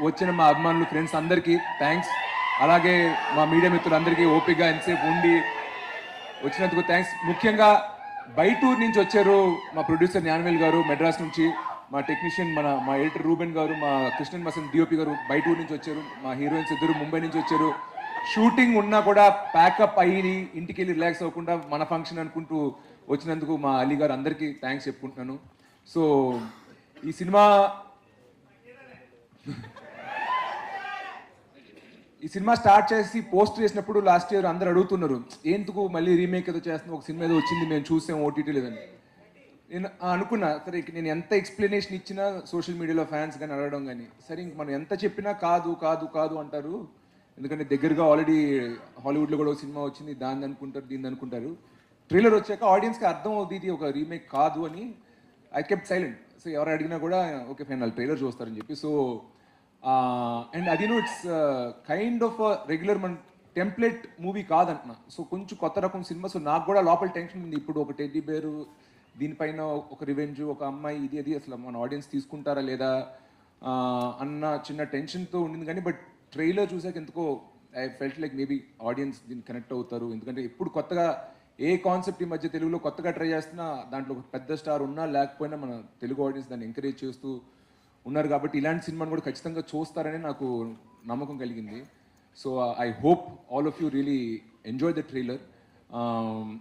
వచ్చిన మా అభిమానులు ఫ్రెండ్స్ అందరికీ థ్యాంక్స్. అలాగే మా మీడియా మిత్రులందరికీ ఓపికగా ఎంతసేపు ఉండి వచ్చినందుకు థ్యాంక్స్. ముఖ్యంగా బయటూరు నుంచి వచ్చారు మా ప్రొడ్యూసర్ జ్ఞానవేల్ గారు మెడ్రాస్ నుంచి, మా టెక్నీషియన్ మా ఎడిటర్ రూబెన్ గారు, మా కృష్ణన్ మసన్ డిఓపి గారు బయటూరు నుంచి వచ్చారు, మా హీరోయిన్స్ ఇద్దరు ముంబై నుంచి వచ్చారు. షూటింగ్ ఉన్నా కూడా ప్యాకప్ అయ్యి ఇంటికి వెళ్ళి రిలాక్స్ అవ్వకుండా మన ఫంక్షన్ అనుకుంటూ వచ్చినందుకు మా అలీ గారు అందరికీ థ్యాంక్స్ చెప్పుకుంటున్నాను. సో ఈ సినిమా స్టార్ట్ చేసి పోస్ట్ చేసినప్పుడు లాస్ట్ ఇయర్ అందరు అడుగుతున్నారు, ఎందుకు మళ్ళీ రీమేక్ ఏదో చేస్తున్నాం, ఒక సినిమా ఏదో వచ్చింది మేము చూసాం ఓటీటీ లేదని. నేను అనుకున్నా సరే నేను ఎంత ఎక్స్ప్లెనేషన్ ఇచ్చినా సోషల్ మీడియాలో ఫ్యాన్స్ కానీ అడగడం కానీ సరే ఇంక మనం ఎంత చెప్పినా కాదు కాదు కాదు అంటారు. ఎందుకంటే దగ్గరగా ఆల్రెడీ హాలీవుడ్లో కూడా ఒక సినిమా వచ్చింది, దాన్ని అనుకుంటారు దీన్ని అనుకుంటారు. ట్రైలర్ వచ్చాక ఆడియన్స్కి అర్థం అవుతుంది ఇది ఒక రీమేక్ కాదు అని. I kept silent. సో ఎవరు అడిగినా కూడా ఓకే ఫైన్ వాళ్ళు ట్రైలర్ చూస్తారని చెప్పి. సో అండ్ అది ఇట్స్ కైండ్ ఆఫ్ రెగ్యులర్ మన టెంప్లెట్ మూవీ కాదంటున్నా. సో కొంచెం కొత్త రకం సినిమా. సో నాకు కూడా లోపల టెన్షన్ ఉంది, ఇప్పుడు ఒక టెడ్డీ బేరు దీనిపైన ఒక రివెంజ్ ఒక అమ్మాయి ఇది అది అసలు మన ఆడియన్స్ తీసుకుంటారా లేదా అన్న చిన్న టెన్షన్తో ఉండింది. కానీ బట్ ట్రైలర్ చూసాక ఎందుకో I felt like maybe audience దీన్ని కనెక్ట్ అవుతారు. ఎందుకంటే ఎప్పుడు కొత్తగా ఏ కాన్సెప్ట్ ఈ మధ్య తెలుగులో కొత్తగా ట్రై చేస్తున్నా దాంట్లో ఒక పెద్ద స్టార్ ఉన్నా లేకపోయినా మన తెలుగు ఆడియన్స్ దాన్ని ఎంకరేజ్ చేస్తూ ఉన్నారు. కాబట్టి ఇలాంటి సినిమాను కూడా ఖచ్చితంగా చూస్తారని నాకు నమ్మకం కలిగింది. So I hope all of you really enjoy the trailer.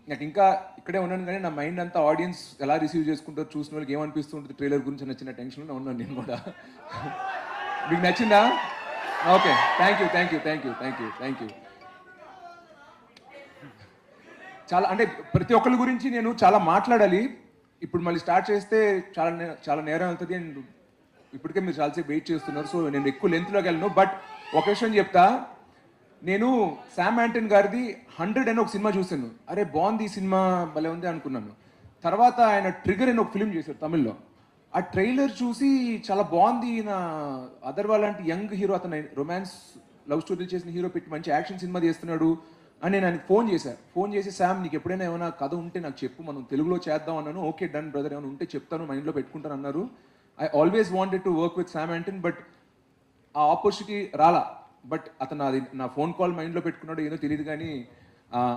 నాకు ఇంకా ఇక్కడే ఉన్నాను కానీ నా మైండ్ అంతా ఆడియన్స్ ఎలా రిసీవ్ చేసుకుంటారు, చూసిన వాళ్ళకి ఏమనిపిస్తుంటుంది ట్రైలర్ గురించి నచ్చిన టెన్షన్లో ఉన్నాను నేను కూడా. మీకు నచ్చిందా? Okay, thank you thank you thank you thank you thank you. చాలా అంటే ప్రతి ఒక్కరి గురించి నేను చాలా మాట్లాడాలి. ఇప్పుడు మళ్ళీ స్టార్ట్ చేస్తే చాలా నేరం అవుతుంది. అండ్ ఇప్పటికే మీరు చాలాసేపు వెయిట్ చేస్తున్నారు. సో నేను ఎక్కువ లెంత్లోకి వెళ్ళను. బట్ ఒక విషయం చెప్తా, నేను శామ్ యాంటన్ గారిది 100 అని ఒక సినిమా చూశాను. అరే బాగుంది ఈ సినిమా భలే ఉంది అనుకున్నాను. తర్వాత ఆయన ట్రిగర్ అని ఒక ఫిల్మ్ చేశారు తమిళ్లో. ఆ ట్రైలర్ చూసి చాలా బాగుంది, నా అదర్వా లాంటి యంగ్ హీరో, అతను రొమాన్స్ లవ్ స్టోరీ చేసిన హీరో పెట్టి మంచి యాక్షన్ సినిమా చేస్తున్నాడు అని నేను ఆయనకి ఫోన్ చేశాను. ఫోన్ చేసి శామ్ నీకు ఎప్పుడైనా ఏమైనా కథ ఉంటే నాకు చెప్పు, మనం తెలుగులో చేద్దాం అన్నాను. ఓకే డన్ బ్రదర్, ఏమైనా ఉంటే చెప్తాను, మైండ్లో పెట్టుకుంటాను అన్నారు. I always wanted to work with Sam యాంటన్, but ఆ ఆపర్చునిటీ రాలా. బట్ అతను అది నా ఫోన్ కాల్ మైండ్లో పెట్టుకున్నాడు ఏదో తెలియదు కానీ